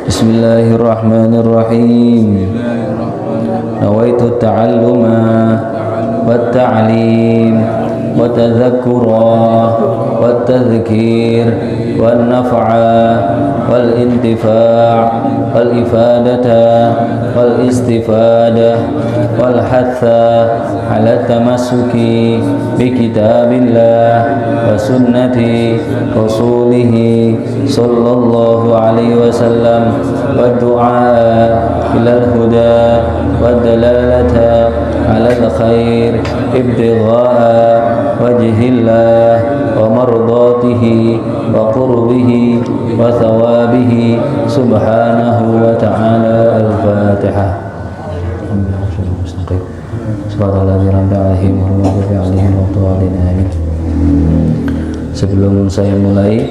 Bismillahirrahmanirrahim. Nawaitu ta'alluma wa ta'lim wa tadhakkura wa tadhkir wa naf'a wal intifa' wal ifadata wal istifadah wal hatha ala tamassuki bi kitabillah wa sunnati rasulih sallallahu alaihi wasallam wa du'a ila al-huda wa dalalata ala al-khair ibtigha'a wajhillah wa mardatihi wa qurbihi wa thawabihi subhanahu wa ta'ala. Al-Fatihah. Sebelum saya mulai,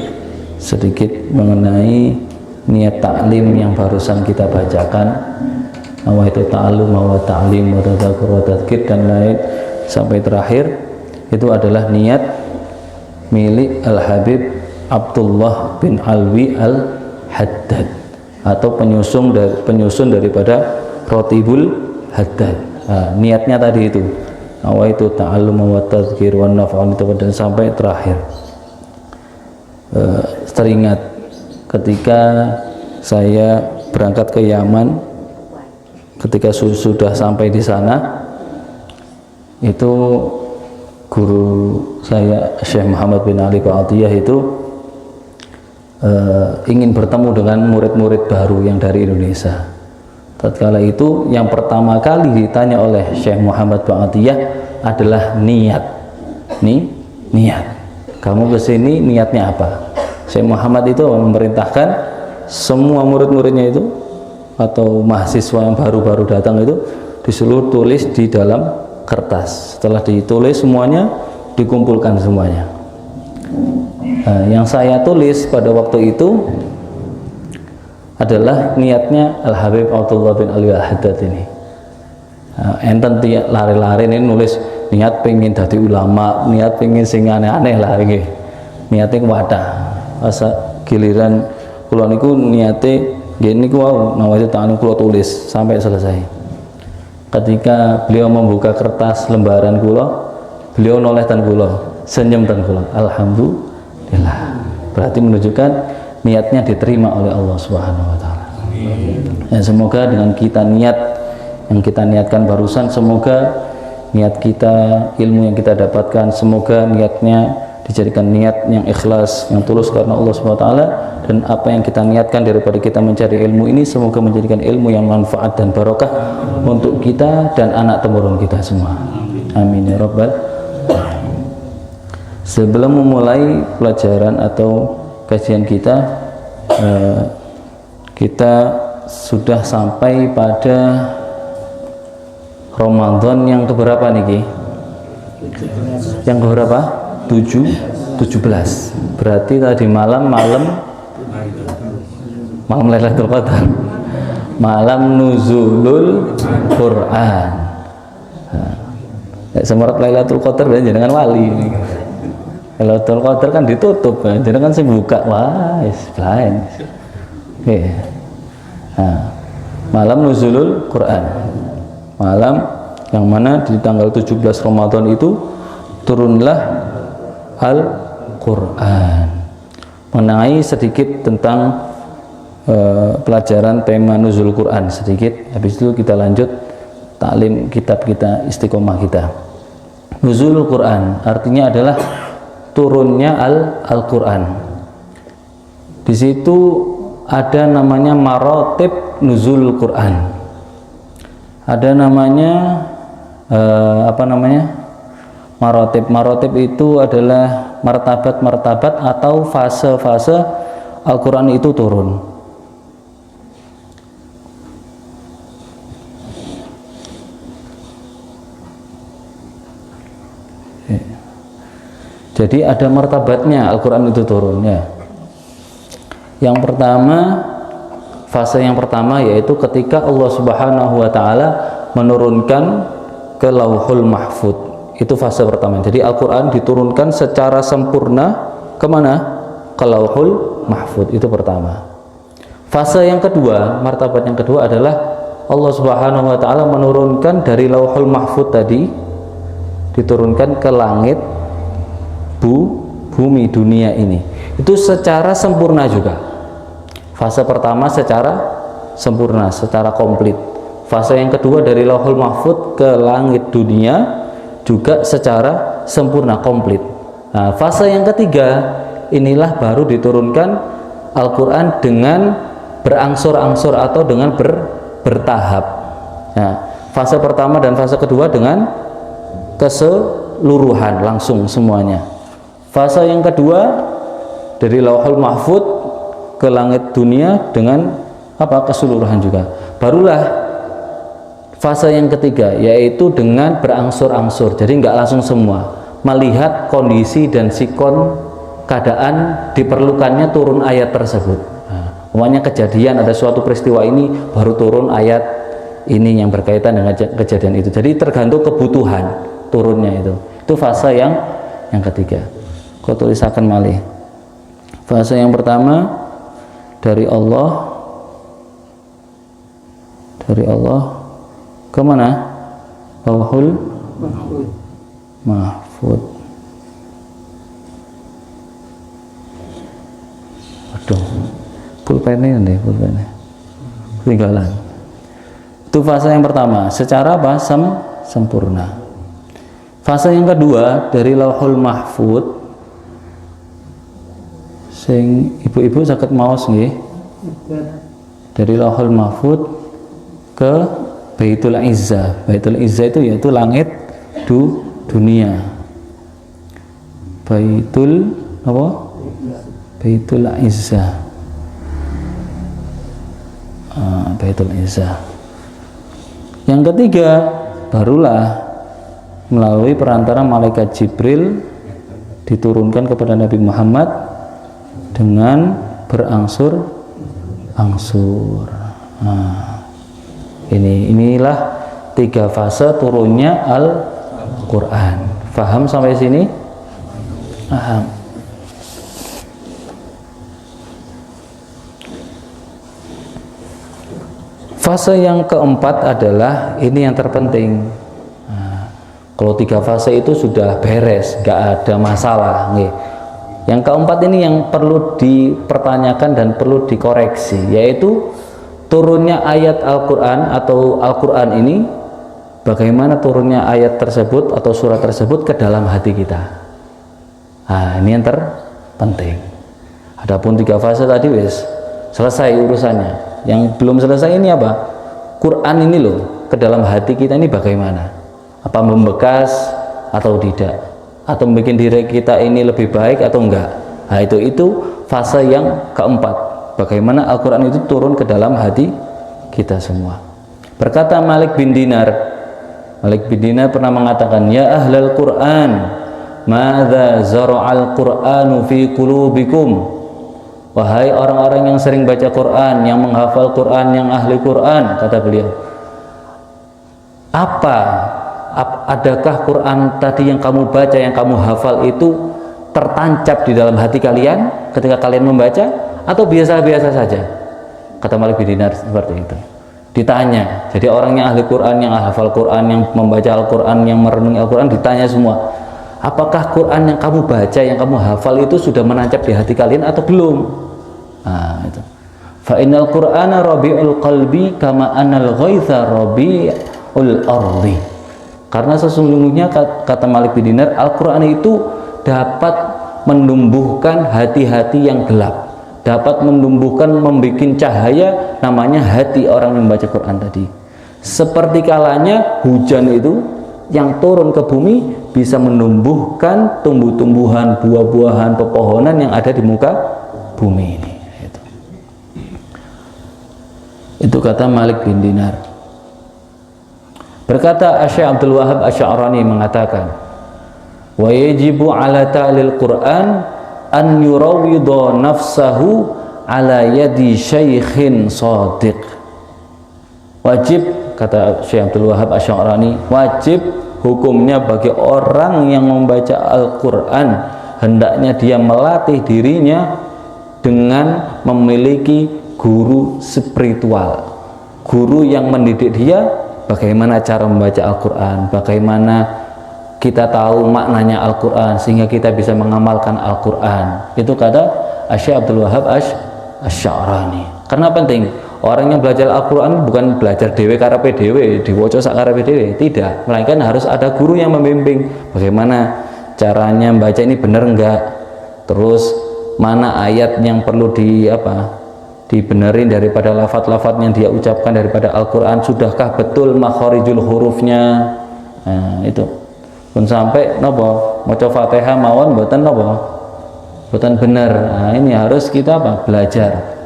sedikit mengenai niat taklim yang barusan kita bacakan. Nawaitu ta'allum wa ta'lim wa tadzakur wa tadhkir dan lain sampai terakhir, itu adalah niat milik Al-Habib Abdullah bin Alwi Al-Haddad atau penyusun daripada Rotibul Haddad. Nah, niatnya tadi itu nawaitu ta'allum wa tadhkir wa naf'al dan sampai terakhir. Teringat ketika saya berangkat ke Yaman, ketika sudah sampai di sana, itu guru saya Syekh Muhammad bin Ali Qa'atiyah itu ingin bertemu dengan murid-murid baru yang dari Indonesia. Tatkala itu yang pertama kali ditanya oleh Syekh Muhammad Qa'atiyah adalah niat. Niat. Kamu kesini niatnya apa? Syekh Muhammad itu memerintahkan semua murid-muridnya itu atau mahasiswa yang baru-baru datang itu disuruh tulis di dalam kertas. Setelah ditulis semuanya, dikumpulkan semuanya. Nah, yang saya tulis pada waktu itu adalah niatnya Al-Habib Abdullah bin Ali Al-Haddad ini. Enten lari-lari ini nulis niat pengen jadi ulama, niat pengen sing aneh-aneh lah ini. Niatnya wadah. Asa giliran kula niku niate nggih niku wau nawaitu ta'allum kula tulis sampai selesai. Ketika beliau membuka kertas lembaran kula, beliau noleh tan kula, senyum tan kula. Alhamdulillah. Berarti menunjukkan niatnya diterima oleh Allah Subhanahu wa taala. Ya, semoga dengan kita niat yang kita niatkan barusan, semoga niat kita, ilmu yang kita dapatkan, semoga niatnya dijadikan niat yang ikhlas, yang tulus karena Allah Subhanahu wa taala, dan apa yang kita niatkan daripada kita mencari ilmu ini semoga menjadikan ilmu yang manfaat dan barokah untuk kita dan anak temurun kita semua. Amin ya rabbal alamin. Sebelum memulai pelajaran atau kajian kita, kita sudah sampai pada Ramadan yang keberapa niki? Yang keberapa? 17. Berarti tadi malam Lailatul Qadar, malam nuzulul Quran. Semarat Lailatul Qadar dengan wali. Lailatul Qadar kan ditutup, jangan sing buka, wah lain. Oke. Nah, malam nuzulul Quran, malam yang mana di tanggal 17 Ramadan itu turunlah Al-Quran. Mengenai sedikit tentang pelajaran tema nuzul Quran sedikit, habis itu kita lanjut taklim kitab kita, istiqomah kita. Nuzul Quran artinya adalah turunnya Al-Quran. Di situ ada namanya maratib nuzul Quran. Ada namanya Maratib itu adalah martabat-martabat atau fase-fase Al-Quran itu turun. Jadi ada martabatnya Al-Quran itu turun ya. Yang pertama, fase yang pertama yaitu ketika Allah Subhanahu wa taala menurunkan ke Lauhul Mahfud. Itu fase pertama. Jadi Al-Quran diturunkan secara sempurna kemana? Ke Lauhul Mahfud. Itu pertama. Fase yang kedua, martabat yang kedua adalah Allah Subhanahu wa taala menurunkan dari Lauhul Mahfuz tadi, diturunkan ke langit bumi dunia ini. Itu secara sempurna juga. Fase pertama secara sempurna, secara komplit. Fase yang kedua dari Lauhul Mahfuz ke langit dunia juga secara sempurna, komplit. Nah, fase yang ketiga inilah baru diturunkan Al-Quran dengan berangsur-angsur atau dengan bertahap. Nah, fase pertama dan fase kedua dengan keseluruhan langsung semuanya. Fase yang kedua dari Lauhul Mahfuz ke langit dunia dengan keseluruhan juga. Barulah fase yang ketiga, yaitu dengan berangsur-angsur. Jadi nggak langsung semua, melihat kondisi dan sikon keadaan diperlukannya turun ayat tersebut. Umpamanya kejadian ada suatu peristiwa ini, baru turun ayat ini yang berkaitan dengan kejadian itu. Jadi tergantung kebutuhan turunnya itu. Itu fase yang ketiga. Kau tulisakan malih. Fase yang pertama dari Allah kemana? Lauhul Mahfuz. Waduh, pulpennya nih, pulpennya ketinggalan. Itu fase yang pertama, secara sempurna. Fase yang kedua dari Lauhul Mahfuz, sing ibu-ibu saged maos nggih, dari Lauhul Mahfuz ke Baitul Izzah. Baitul Izzah itu yaitu langit dunia. Baitul Izzah. Baitul Izzah. Yang ketiga barulah melalui perantara malaikat Jibril diturunkan kepada Nabi Muhammad dengan berangsur-angsur. Inilah 3 fase turunnya Al-Quran. Faham sampai sini? Paham. Fase yang keempat adalah ini yang terpenting. Kalau 3 fase itu sudah beres, nggak ada masalah. Yang keempat ini yang perlu dipertanyakan dan perlu dikoreksi, yaitu turunnya ayat Al-Quran atau Al-Quran ini, bagaimana turunnya ayat tersebut atau surat tersebut ke dalam hati kita. Ini yang terpenting. Adapun 3 fase tadi wis selesai urusannya. Yang belum selesai ini apa? Quran ini loh, ke dalam hati kita ini bagaimana? Apa membekas atau tidak? Atau membuat diri kita ini lebih baik atau enggak? Nah, itu fase yang keempat. Bagaimana Al-Quran itu turun ke dalam hati kita semua. Berkata Malik bin Dinar pernah mengatakan, ya ahlal Quran, madza zara'al Quranu fi qulubikum. Wahai orang-orang yang sering baca Quran, yang menghafal Quran, yang ahli Quran, kata beliau, adakah Quran tadi yang kamu baca, yang kamu hafal itu tertancap di dalam hati kalian ketika kalian membaca, atau biasa-biasa saja? Kata Malik bin Dinar seperti itu. Ditanya, jadi orang yang ahli Quran, yang hafal Quran, yang membaca Al-Quran, yang merenungi Al-Quran, ditanya semua, apakah Quran yang kamu baca, yang kamu hafal itu sudah menancap di hati kalian atau belum? Itu. Fa innal Qur'ana rabi'ul qalbi kama anal ghaitha rabi'ul ardi. Karena sesungguhnya kata Malik bin Dinar, Al-Quran itu dapat menumbuhkan hati-hati yang gelap, dapat menumbuhkan, membuat cahaya, namanya hati orang yang membaca Quran tadi. Seperti kalanya hujan itu yang turun ke bumi bisa menumbuhkan tumbuh-tumbuhan, buah-buahan, pepohonan yang ada di muka bumi ini. Itu kata Malik bin Dinar. Berkata Syekh Abdul Wahab Asy'arani mengatakan, wa yajibu ala ta'lil Quran an yurawwidha nafsahu ala yadi syaikhin shadiq. Wajib, kata Syekh Abdul Wahab Asy'arani, wajib hukumnya bagi orang yang membaca Al-Quran, hendaknya dia melatih dirinya dengan memiliki guru spiritual, guru yang mendidik dia bagaimana cara membaca Al-Quran, bagaimana kita tahu maknanya Al-Quran sehingga kita bisa mengamalkan Al-Quran. Itu kata Syekh Abdul Wahab Asy-Sya'rani. Karena penting, orang yang belajar Al-Quran bukan belajar dewe karepe dewe, diwaca sak karepe dewe, tidak, melainkan harus ada guru yang membimbing bagaimana caranya membaca ini benar enggak, terus mana ayat yang perlu dibenerin daripada lafaz-lafaz yang dia ucapkan daripada Al-Quran, sudahkah betul makharijul hurufnya. Nah, itu pun sampai nopo maca Fatihah mawon mboten nopo mboten bener. Nah, ini harus kita belajar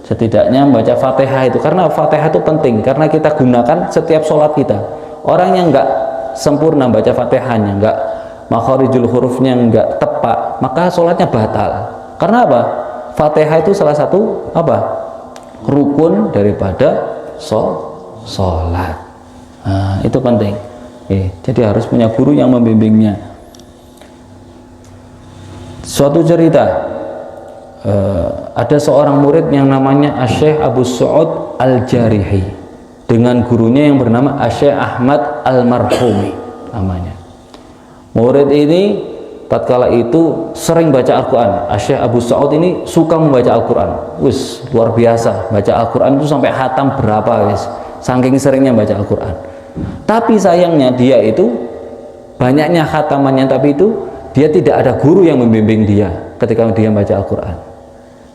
setidaknya membaca Fatihah itu, karena Fatihah itu penting karena kita gunakan setiap sholat kita. Orang yang enggak sempurna baca Fatihahnya, enggak makharijul hurufnya enggak tepat, maka sholatnya batal. Karena apa? Fatihah itu salah satu rukun daripada sholat. Nah, itu penting. Jadi harus punya guru yang membimbingnya. Suatu cerita, ada seorang murid yang namanya Syekh Abu Su'ud Al-Jarihi dengan gurunya yang bernama Syekh Ahmad Al-Marhumi namanya. Murid ini tatkala itu sering baca Al-Quran. Syekh Abu Su'ud ini suka membaca Al-Quran, luar biasa, baca Al-Quran itu sampai khatam berapa saking seringnya baca Al-Quran. Tapi sayangnya dia itu banyaknya khatamannya, tapi itu dia tidak ada guru yang membimbing dia ketika dia baca Al-Quran.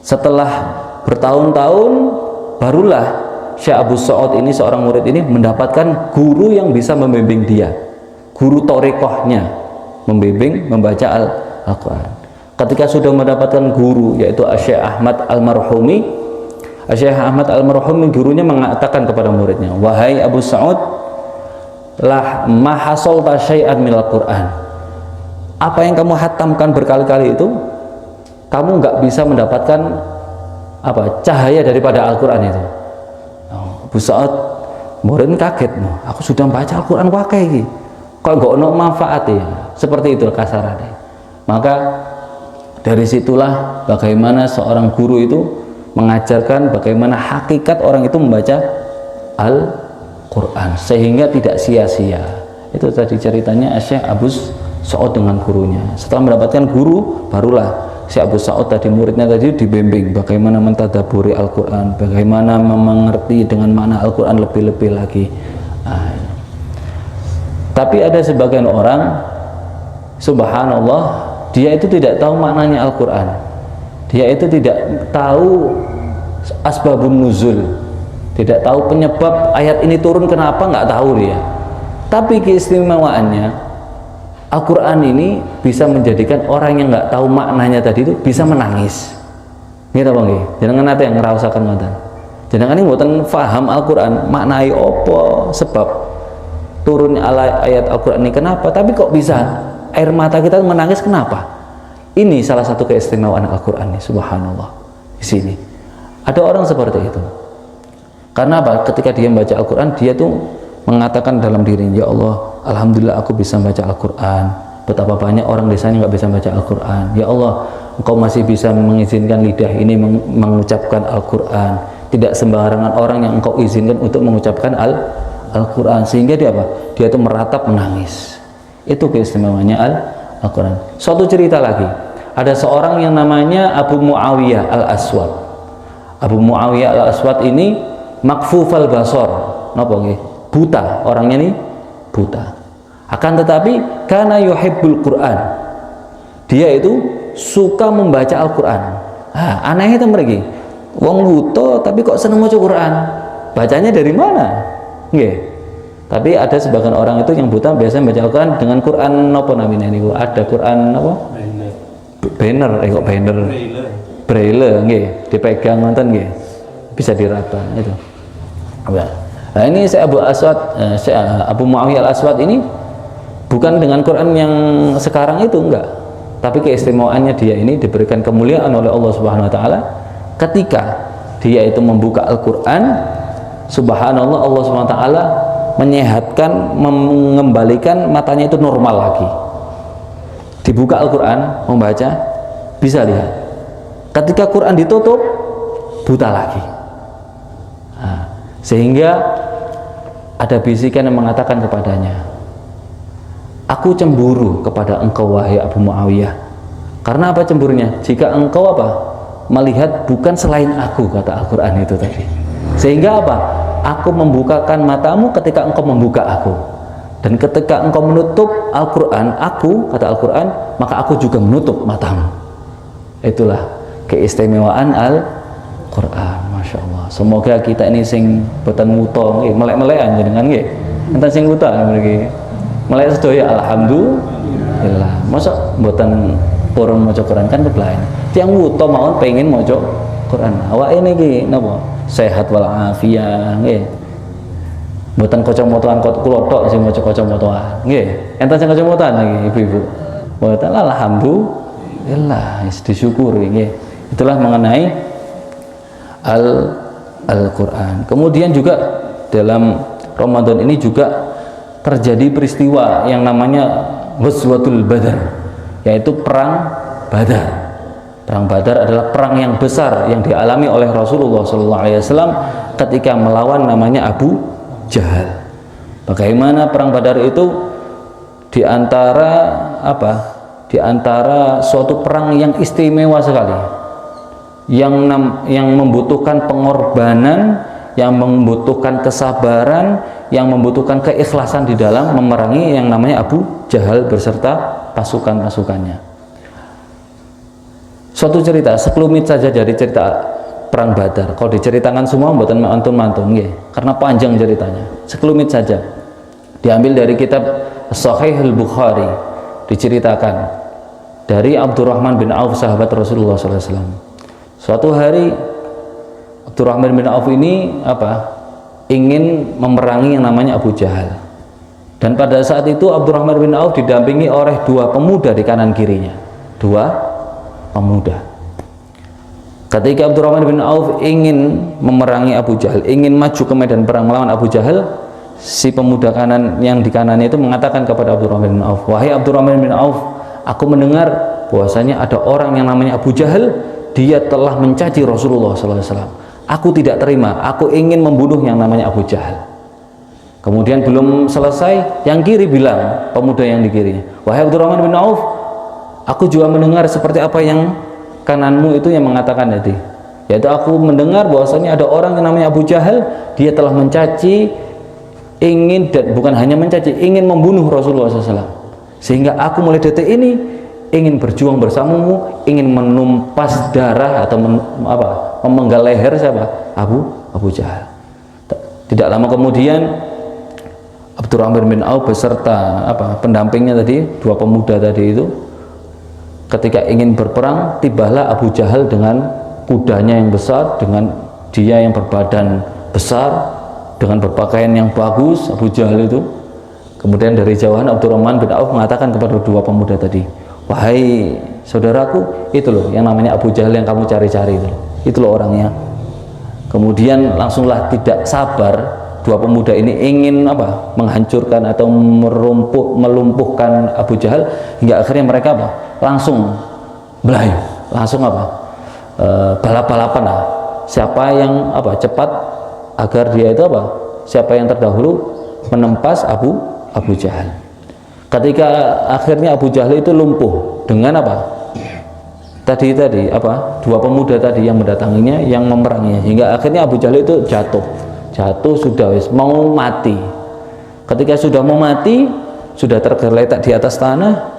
Setelah bertahun-tahun barulah Syekh Abu Su'ud ini, seorang murid ini, mendapatkan guru yang bisa membimbing dia, guru thariqahnya, membimbing membaca Al-Quran. Ketika sudah mendapatkan guru yaitu Syekh Ahmad Al-Marhumi, Syekh Ahmad Al-Marhumi gurunya mengatakan kepada muridnya, wahai Abu Su'ud, lah mahasolta syai'an minal Quran, apa yang kamu hatamkan berkali-kali itu kamu nggak bisa mendapatkan cahaya daripada Al-Quran itu. Abu Su'ud murid kaget, aku sudah membaca Al-Quran wakai ini kok nggak ada manfaatnya, seperti itu kasarannya. Maka dari situlah bagaimana seorang guru itu mengajarkan bagaimana hakikat orang itu membaca Al-Quran sehingga tidak sia-sia. Itu tadi ceritanya Syekh Abu Su'ud dengan gurunya. Setelah mendapatkan guru, barulah Syekh Abu Su'ud tadi muridnya tadi dibimbing bagaimana mentadaburi Al-Quran, bagaimana mengerti dengan makna Al-Quran lebih-lebih lagi. Tapi ada sebagian orang, subhanallah, dia itu tidak tahu maknanya Al-Quran, dia itu tidak tahu asbabun nuzul, tidak tahu penyebab ayat ini turun kenapa, nggak tahu dia. Tapi keistimewaannya Al-Quran ini bisa menjadikan orang yang nggak tahu maknanya tadi itu bisa menangis. Gitu bang, jangan nanti yang ngerasakan ngoten. Jangan ini ngoten faham Al-Quran maknai opo sebab turunnya ayat Al-Quran ini kenapa, tapi kok bisa air mata kita menangis kenapa? Ini salah satu keistimewaan Al-Quran ini, subhanallah. Di sini ada orang seperti itu. Karena apa? Ketika dia membaca Al-Quran, dia tuh mengatakan dalam dirinya, ya Allah, alhamdulillah aku bisa baca Al-Quran. Betapa banyak orang di sana nggak bisa baca Al-Quran. Ya Allah, Engkau masih bisa mengizinkan lidah ini mengucapkan Al-Quran. Tidak sembarangan orang yang Engkau izinkan untuk mengucapkan Al-Quran, sehingga dia dia itu meratap menangis. Itu keistimewaannya Al-Quran. Suatu cerita lagi, ada seorang yang namanya Abu Muawiyah Al-Aswad. Abu Muawiyah Al-Aswad ini makfufal basor, buta, orangnya nih buta. Akan tetapi karena yuhibbul Quran, dia itu suka membaca Al-Quran. Anehnya itu mereka wong buta tapi kok seneng maca Quran. Bacanya dari mana? Tapi ada sebagian orang itu yang buta biasanya baca Al-Quran dengan Quran apa namanya ini? Ada Quran apa? Banner, kok banner? Braille, dipegang nonton bisa diraba itu. Nah ini Syekh Abu Aswad, Syekh Abu Muawiyah Al-Aswad ini bukan dengan Quran yang sekarang itu, enggak. Tapi keistimewaannya dia ini diberikan kemuliaan oleh Allah Subhanahu wa taala ketika dia itu membuka Al-Quran. Subhanallah, Allah SWT menyehatkan, mengembalikan matanya itu normal lagi. Dibuka Al-Quran, membaca, bisa lihat. Ketika Quran ditutup, buta lagi. Nah, sehingga ada bisikan yang mengatakan kepadanya, aku cemburu kepada engkau wahai Abu Muawiyah. Karena apa cemburunya? Jika engkau apa? Melihat bukan selain aku, kata Al-Quran itu tadi. Sehingga apa? Aku membukakan matamu ketika engkau membuka aku. Dan ketika engkau menutup Al-Quran, aku, kata Al-Quran, maka aku juga menutup matamu. Itulah keistimewaan Al-Quran. Masya Allah. Semoga kita ini sing boten muto, melek-melekan jenengan nggih. Enten sing wuta mriki. Melek sedaya alhamdulillah. Masa boten purun maca Quran kan keblahen. Tiang wuta mawon pengen maca Quran. Awake niki napa? Sehat wal afiat nggih. Mboten kacamataan kula tok sing maca kacamataan. Nggih. Enten sing kacamataan lagi ibu-ibu. Mboten alhamdulillah, disyukuri nggih. Itulah mengenai Al-Quran. Kemudian juga dalam Ramadan ini juga terjadi peristiwa yang namanya Ghazwatul Badar, yaitu perang Badar. Perang Badar adalah perang yang besar yang dialami oleh Rasulullah SAW ketika melawan namanya Abu Jahal. Bagaimana perang Badar itu diantara apa? Diantara suatu perang yang istimewa sekali. Yang membutuhkan pengorbanan, yang membutuhkan kesabaran, yang membutuhkan keikhlasan di dalam memerangi yang namanya Abu Jahal beserta pasukan-pasukannya. Suatu cerita sekelumit saja dari cerita perang Badar. Kalau diceritakan semua mboten mantun-mantun nggih, karena panjang ceritanya. Sekelumit saja. Diambil dari kitab Sahih Al-Bukhari, diceritakan dari Abdurrahman bin Auf, sahabat Rasulullah SAW. Suatu hari Abdurrahman bin Auf ini ingin memerangi yang namanya Abu Jahal. Dan pada saat itu Abdurrahman bin Auf didampingi oleh dua pemuda di kanan kirinya. Dua pemuda. Ketika Abdurrahman bin Auf ingin memerangi Abu Jahal, ingin maju ke medan perang melawan Abu Jahal, si pemuda kanan yang di kanannya itu mengatakan kepada Abdurrahman bin Auf, wahai Abdurrahman bin Auf, aku mendengar bahwasanya ada orang yang namanya Abu Jahal, dia telah mencaci Rasulullah SAW. Aku tidak terima, aku ingin membunuh yang namanya Abu Jahal. Kemudian belum selesai, yang kiri bilang, pemuda yang di kirinya, wahai Abdurrahman bin Auf, aku juga mendengar seperti apa yang kananmu itu yang mengatakan tadi, yaitu aku mendengar bahwasanya ada orang yang namanya Abu Jahal, dia telah mencaci, ingin, dan bukan hanya mencaci, ingin membunuh Rasulullah SAW. Sehingga aku mulai detik ini ingin berjuang bersamamu, ingin menumpas darah atau memenggal leher siapa? Abu Jahal. Tidak lama kemudian Abdurrahman bin Auf beserta pendampingnya tadi, dua pemuda tadi itu, ketika ingin berperang, tibalah Abu Jahal dengan kudanya yang besar, dengan dia yang berbadan besar, dengan berpakaian yang bagus, Abu Jahal itu. Kemudian dari jauhan Abdurrahman bin Auf mengatakan kepada dua pemuda tadi, wahai saudaraku, itu loh yang namanya Abu Jahal yang kamu cari-cari itu loh orangnya. Kemudian langsunglah tidak sabar, dua pemuda ini ingin menghancurkan atau melumpuhkan Abu Jahal, hingga akhirnya mereka langsung belayu, langsung balap-balapan siapa yang cepat, agar dia itu siapa yang terdahulu menempas Abu Jahal. Ketika akhirnya Abu Jahal itu lumpuh dengan tadi dua pemuda tadi yang mendatanginya, yang memeranginya, hingga akhirnya Abu Jahal itu jatuh sudah mau mati. Ketika sudah mau mati, sudah tergeletak di atas tanah,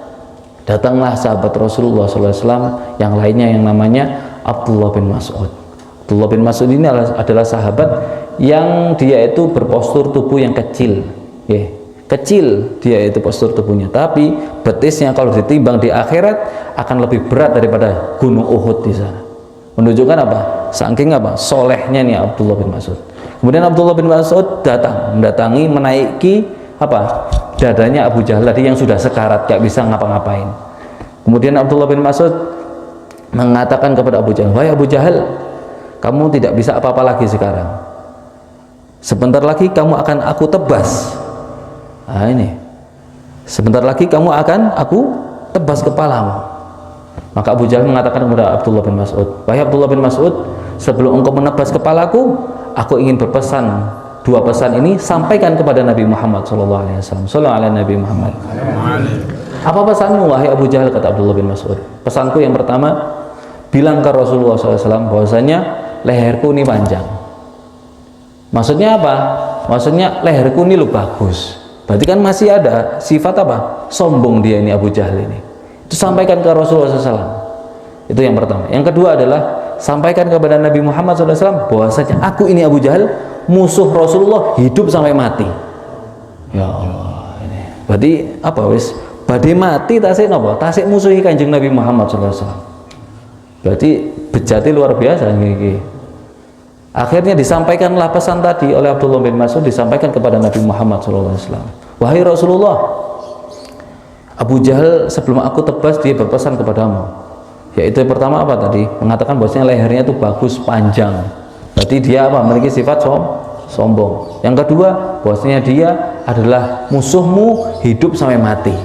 datanglah sahabat Rasulullah SAW yang lainnya yang namanya Abdullah bin Mas'ud. Abdullah bin Mas'ud ini adalah sahabat yang dia itu berpostur tubuh yang kecil, kecil dia itu postur tubuhnya, tapi betisnya kalau ditimbang di akhirat akan lebih berat daripada gunung Uhud di sana. Menunjukkan saking solehnya nih Abdullah bin Mas'ud. Kemudian Abdullah bin Mas'ud mendatangi, menaiki dadanya Abu Jahal tadi yang sudah sekarat, gak bisa ngapa-ngapain. Kemudian Abdullah bin Mas'ud mengatakan kepada Abu Jahal, wahai Abu Jahal, kamu tidak bisa apa-apa lagi sekarang. Sebentar lagi kamu akan aku tebas. Sebentar lagi kamu akan aku tebas kepalamu. Maka Abu Jahal mengatakan kepada Abdullah bin Mas'ud, wahai Abdullah bin Mas'ud, sebelum engkau menebas kepalaku, aku ingin berpesan dua pesan ini, sampaikan kepada Nabi Muhammad sallallahu alaihi wasallam. Sallallahu alaihi Nabi Muhammad. Apa pesanmu wahai Abu Jahal, kata Abdullah bin Mas'ud? Pesanku yang pertama, bilang ke Rasulullah SAW bahwasanya leherku ini panjang. Maksudnya apa? Maksudnya leherku ini lo bagus. Berarti kan masih ada sifat apa? Sombong dia ini Abu Jahal ini. Itu sampaikan ke Rasulullah SAW. Itu yang pertama. Yang kedua adalah sampaikan kepada Nabi Muhammad SAW bahwasanya aku ini Abu Jahal, musuh Rasulullah, hidup sampai mati. Ya Allah, ini. Berarti apa wis? Badhe mati tasik napa? Tasik musuhi Kanjeng Nabi Muhammad SAW. Berarti bejati luar biasa ini. Akhirnya disampaikanlah pesan tadi oleh Abdullah bin Mas'ud, disampaikan kepada Nabi Muhammad SAW. Wahai Rasulullah, Abu Jahal sebelum aku tebas dia berpesan kepadamu. Yaitu yang pertama apa tadi? Mengatakan bahwasanya lehernya itu bagus, panjang. Berarti dia apa? Memiliki sifat sombong. Yang kedua, bahwasanya dia adalah musuhmu hidup sampai mati.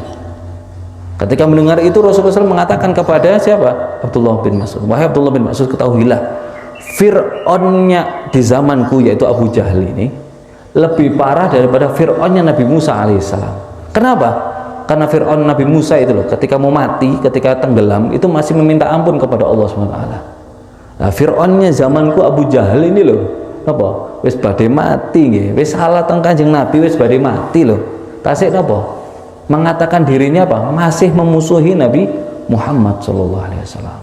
Ketika mendengar itu Rasulullah SAW mengatakan kepada siapa? Abdullah bin Mas'ud. Wahai Abdullah bin Mas'ud, ketahuilah Fir'aunnya di zamanku, yaitu Abu Jahal ini, lebih parah daripada Fir'aunnya Nabi Musa alaihissalam. Kenapa? Karena Fir'aun Nabi Musa itu loh, ketika mau mati, ketika tenggelam, itu masih meminta ampun kepada Allah SWT. Nah, Fir'aunnya zamanku Abu Jahal ini loh, apa? Wis badhe mati nggih. Wis salah teng Kanjeng Nabi, wis badhe mati loh. Tasik napa? Mengatakan dirinya apa? Masih memusuhi Nabi Muhammad sallallahu alaihi wasallam.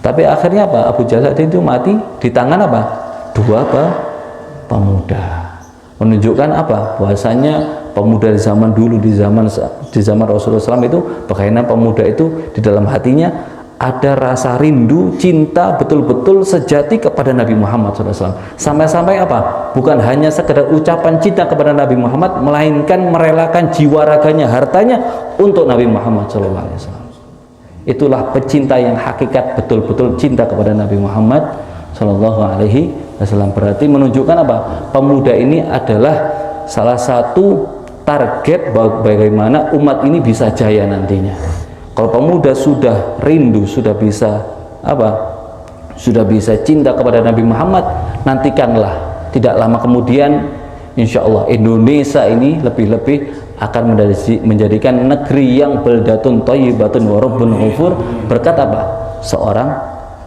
Tapi akhirnya apa? Abu Jahal itu mati di tangan apa? Dua pemuda. Menunjukkan apa? Bahwasanya pemuda di zaman dulu, di zaman Rasulullah SAW itu, bagaimana pemuda itu di dalam hatinya ada rasa rindu, cinta betul-betul sejati kepada Nabi Muhammad SAW. Sampai-sampai apa? Bukan hanya sekedar ucapan cinta kepada Nabi Muhammad, melainkan merelakan jiwa raganya, hartanya untuk Nabi Muhammad SAW. Itulah pecinta yang hakikat, betul-betul cinta kepada Nabi Muhammad SAW. Berarti menunjukkan apa? Pemuda ini adalah salah satu target bagaimana umat ini bisa jaya nantinya. Kalau pemuda sudah rindu, sudah bisa apa? Sudah bisa cinta kepada Nabi Muhammad, nantikanlah tidak lama kemudian insya Allah Indonesia ini lebih-lebih akan menjadikan negeri yang baldatun thayyibatun wa rabbun ghafur berkat apa? Seorang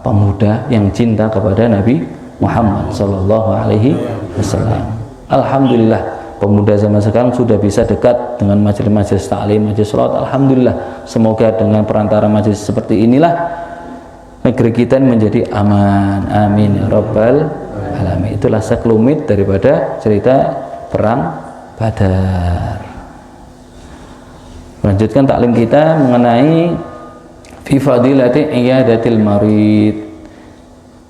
pemuda yang cinta kepada Nabi Muhammad sallallahu alaihi wasallam. Alhamdulillah, pemuda zaman sekarang sudah bisa dekat dengan majelis-majelis ta'lim, majelis sholat. Alhamdulillah, semoga dengan perantara majelis seperti inilah negeri kita menjadi aman. Amin ya rabbal alamin. Itulah sekelumit daripada cerita perang Badar. Melanjutkan taklim kita mengenai fi fadilati iyadatil marid.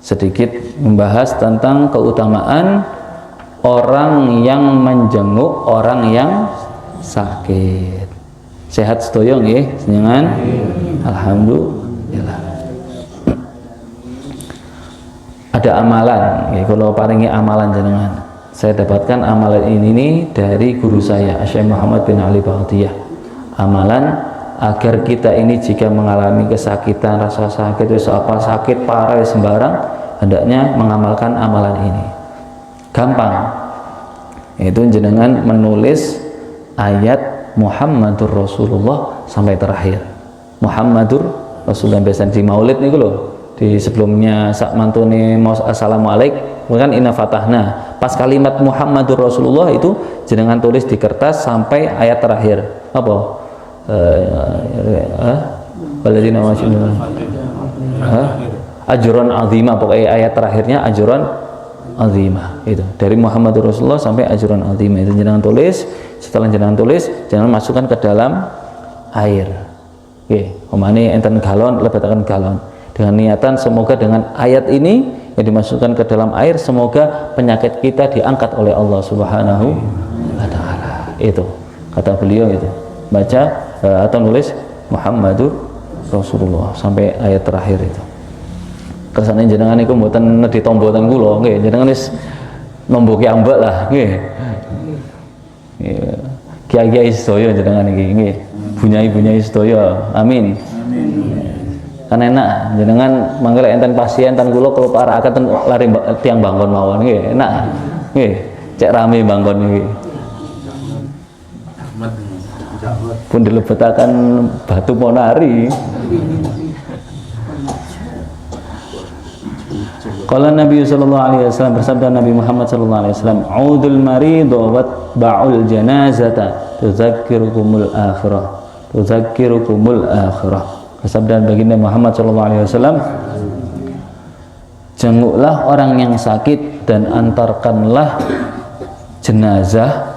Sedikit membahas tentang keutamaan orang yang menjenguk orang yang sakit. Sehat sedaya nggih jenengan? Alhamdulillah. Ada amalan, nggih kula paringi amalan jenengan. Saya dapatkan amalan ini dari guru saya, Syekh Muhammad bin Ali Baghdiyah. Amalan agar kita ini jika mengalami kesakitan, rasa sakit, apa sakit parah sembarang, hendaknya mengamalkan amalan ini. Gampang, itu jenengan menulis ayat Muhammadur Rasulullah sampai terakhir. Muhammadur Rasulullah, biasa di maulid nih loh, di sebelumnya sak mantune assalamualaikum kan inna fatahna, pas kalimat Muhammadur Rasulullah itu jenengan tulis di kertas sampai ayat terakhir. Apa? Waladina masyaallah. Ajron azimah, pokoknya ayat terakhirnya ajron azimah, itu dari Muhammadur Rasulullah sampai ajron azimah. Itu jangan tulis. Setelah jangan tulis, jangan masukkan ke dalam air. Oke, omane enten galon, lebetakan galon. Dengan niatan semoga dengan ayat ini yang dimasukkan ke dalam air, semoga penyakit kita diangkat oleh Allah Subhanahu wa taala. Itu kata beliau, itu baca atau nulis Muhammadur Rasulullah sampai ayat terakhir itu. Kersane jenengan iku mboten nedhi tombo teng kula nggih, jenengan wis nomboki ambek lah nggih. Kiai-kiai sedaya jenengan iki nggih. Bunyai-bunyai sedaya. Amin. kan enak jenengan manggil enten pasien tan kula keluparaken lari tiang bangun mawon nggih enak nggih cek rame bangun iki pun dilebetaken batu ponari. Qala Nabi sallallahu alaihi wasallam, bersabda Nabi Muhammad sallallahu alaihi wasallam, "Udul marid wa ba'ul janazata tuzakkirukumul akhirah." Tuzakkirukumul akhirah. Bersabda baginda Muhammad sallallahu alaihi wasallam, jenguklah orang yang sakit dan antarkanlah jenazah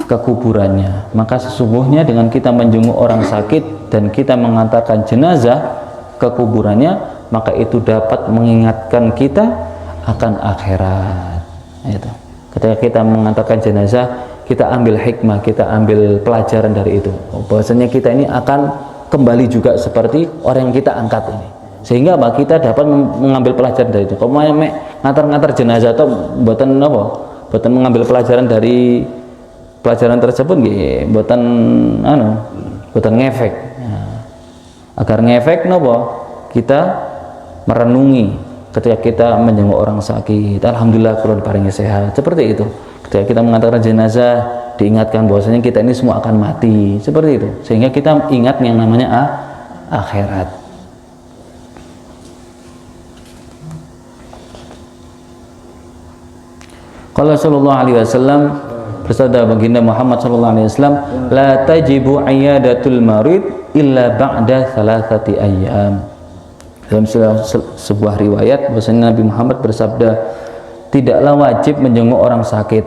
ke kuburannya. Maka sesungguhnya dengan kita menjenguk orang sakit dan kita mengantarkan jenazah ke kuburannya, maka itu dapat mengingatkan kita akan akhirat. Itu. Ketika kita mengantarkan jenazah, kita ambil hikmah, kita ambil pelajaran dari itu. Bahwasanya kita ini akan kembali juga seperti orang yang kita angkat ini. Sehingga apa? Kita dapat mengambil pelajaran dari itu. Kalau mau ngantar-ngantar jenazah atau buatan apa? Buatan mengambil pelajaran dari pelajaran tersebut nggih mboten mboten ngefek. Nah, agar ngefek napa? Kita merenungi ketika kita menjenguk orang sakit. Alhamdulillah kula diparingi sehat. Seperti itu. Ketika kita mengantarkan jenazah, diingatkan bahwasanya kita ini semua akan mati. Seperti itu. Sehingga kita ingat yang namanya akhirat. Qala sallallahu alaihi wasallam, bersabda baginda Muhammad sallallahu alaihi wasallam, la tajibu iyadatul marid illa ba'da thalathati ayyam. Dalam sebuah riwayat bahwasanya Nabi Muhammad bersabda, tidaklah wajib menjenguk orang sakit.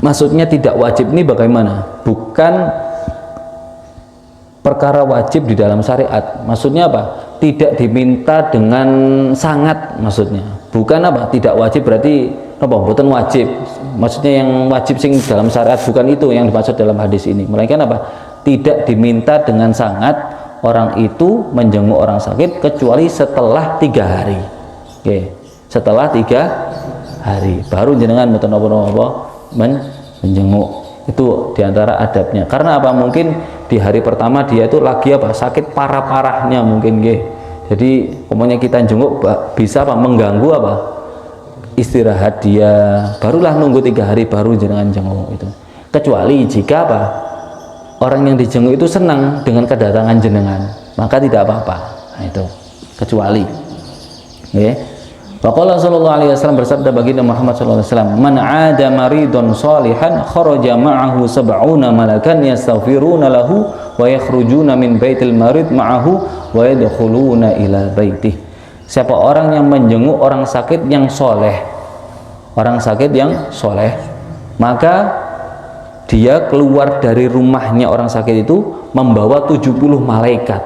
Maksudnya tidak wajib ini bagaimana? Bukan perkara wajib di dalam syariat. Maksudnya apa? Tidak diminta dengan sangat, maksudnya. Bukan apa? Tidak wajib berarti apa? Bukan wajib. Maksudnya yang wajib sing dalam syariat bukan itu yang dimaksud dalam hadis ini. Melainkan apa? Tidak diminta dengan sangat orang itu menjenguk orang sakit kecuali setelah 3 hari. Oke. Setelah 3 hari baru jenengan mboten apa-apa menjenguk. Itu diantara adabnya. Karena apa? Mungkin di hari pertama dia itu lagi apa? Sakit parah-parahnya mungkin nggih. Jadi umpamanya kita jenguk bisa apa? Mengganggu apa? Istirahat dia, barulah nunggu 3 hari baru jenengan jenguk itu. Kecuali jika apa? Orang yang dijenguk itu senang dengan kedatangan jenengan, maka tidak apa-apa. Nah, itu kecuali. Nggih. Faqala sallallahu alaihi wasallam, bersabda baginda Muhammad sallallahu alaihi wasallam, "Man 'ada maridun shalihan kharaja ma'ahu sab'una malakan yastaghfiruna lahu wa yakhrujuna min baitil marid ma'ahu wa yadkhuluna ila baitih." Siapa orang yang menjenguk orang sakit yang soleh, orang sakit yang soleh, maka dia keluar dari rumahnya orang sakit itu membawa 70 malaikat,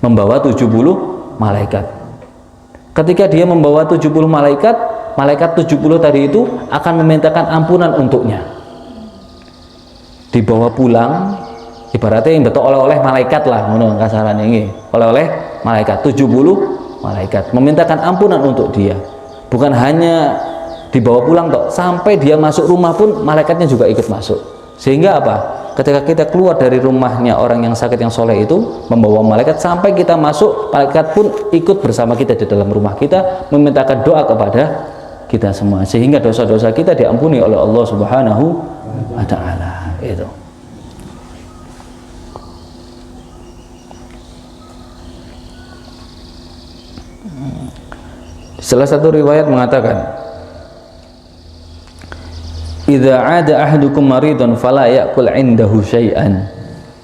membawa 70 malaikat. Ketika dia membawa 70 malaikat, malaikat 70 tadi itu akan memintakan ampunan untuknya. Dibawa pulang, ibaratnya yang betul oleh-oleh malaikat lah, ngono kasarannya ini, oleh-oleh malaikat 70 malaikat memintakan ampunan untuk dia. Bukan hanya dibawa pulang toh, sampai dia masuk rumah pun malaikatnya juga ikut masuk. Sehingga apa? Ketika kita keluar dari rumahnya orang yang sakit yang soleh itu membawa malaikat, sampai kita masuk, malaikat pun ikut bersama kita di dalam rumah kita memintakan doa kepada kita semua, sehingga dosa-dosa kita diampuni oleh Allah Subhanahu wa ta'ala. Itu. Salah satu riwayat mengatakan, "Idza 'ada ahadukum maridun fala ya'kul 'indahu syai'an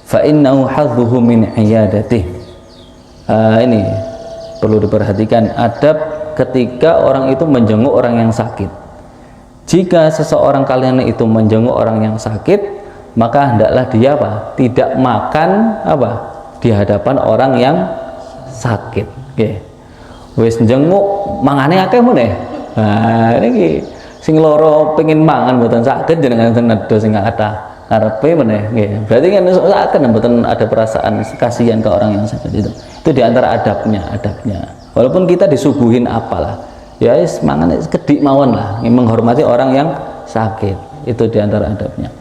fa innahu hadzuhu min 'iyadatihi." Ini perlu diperhatikan adab ketika orang itu menjenguk orang yang sakit. Jika seseorang kalian itu menjenguk orang yang sakit, maka hendaklah dia apa? Tidak makan apa? Di hadapan orang yang sakit. Nggih. Wis njenguk mangane akeh meneh. Nah, niki sing loro pengin mangan mboten saged jenengan nedo sing kathah karepe meneh nggih. Berarti kan sakit mboten ada perasaan kasihan ke orang yang sakit itu. Itu di antara adabnya. Walaupun kita disuguhin apalah. Ya wis mangan kedik mawon lah, menghormati orang yang sakit. Itu di antara adabnya.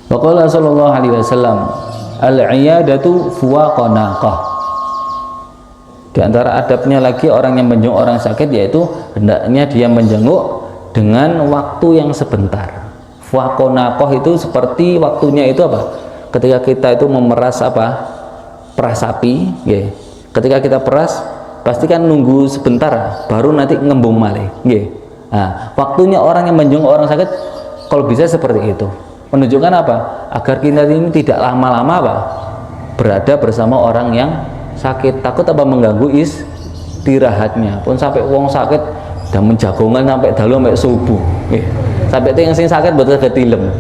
Wa qala sallallahu alaihi wasallam, al-iyadatu fuwaqa naqah. Di antara adabnya lagi orang yang menjenguk orang sakit yaitu hendaknya dia menjenguk dengan waktu yang sebentar. Fuwaqa naqah itu seperti waktunya itu apa? Ketika kita itu memeras apa? Peras sapi, nggih. Ketika kita peras pasti kan nunggu sebentar baru nanti ngembung malih, nggih. Nah, waktunya orang yang menjenguk orang sakit kalau bisa seperti itu. Menunjukkan apa? Agar kita ini tidak lama-lama apa? Berada bersama orang yang sakit, takut apa mengganggu istirahatnya. Pun sampai wong sakit dan menjagongan sampai dalu sampai subuh. Sampai yang sing sakit betul ketilem.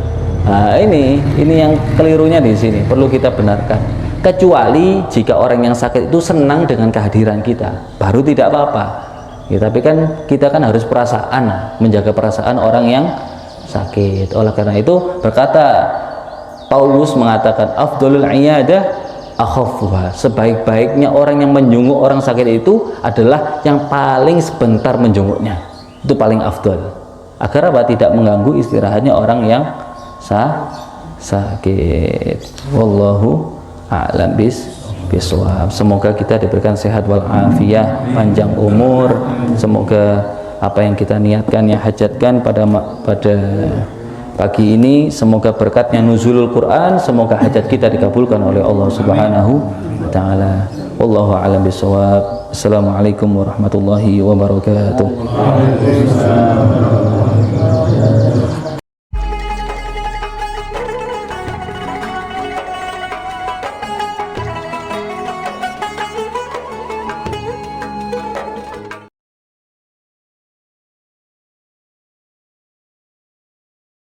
Nah, ini yang kelirunya di sini, perlu kita benarkan. Kecuali jika orang yang sakit itu senang dengan kehadiran kita, baru tidak apa-apa. Ya, tapi kan kita kan harus perasaan, menjaga perasaan orang yang sakit. Oleh karena itu berkata Paulus mengatakan afdhalul iyadah akhafuha, sebaik-baiknya orang yang menjenguk orang sakit itu adalah yang paling sebentar menjenguknya, itu paling afdal, agar apa? Tidak mengganggu istirahatnya orang yang sakit. Wallahu a'lam bisawab. Semoga kita diberikan sehat wal afiyah, panjang umur. Semoga apa yang kita niatkan, yang hajatkan pada pagi ini, semoga berkatnya nuzulul Quran, semoga hajat kita dikabulkan oleh Allah Subhanahu wa taala. Wallahu a'lam bisawab. Assalamualaikum warahmatullahi wabarakatuh.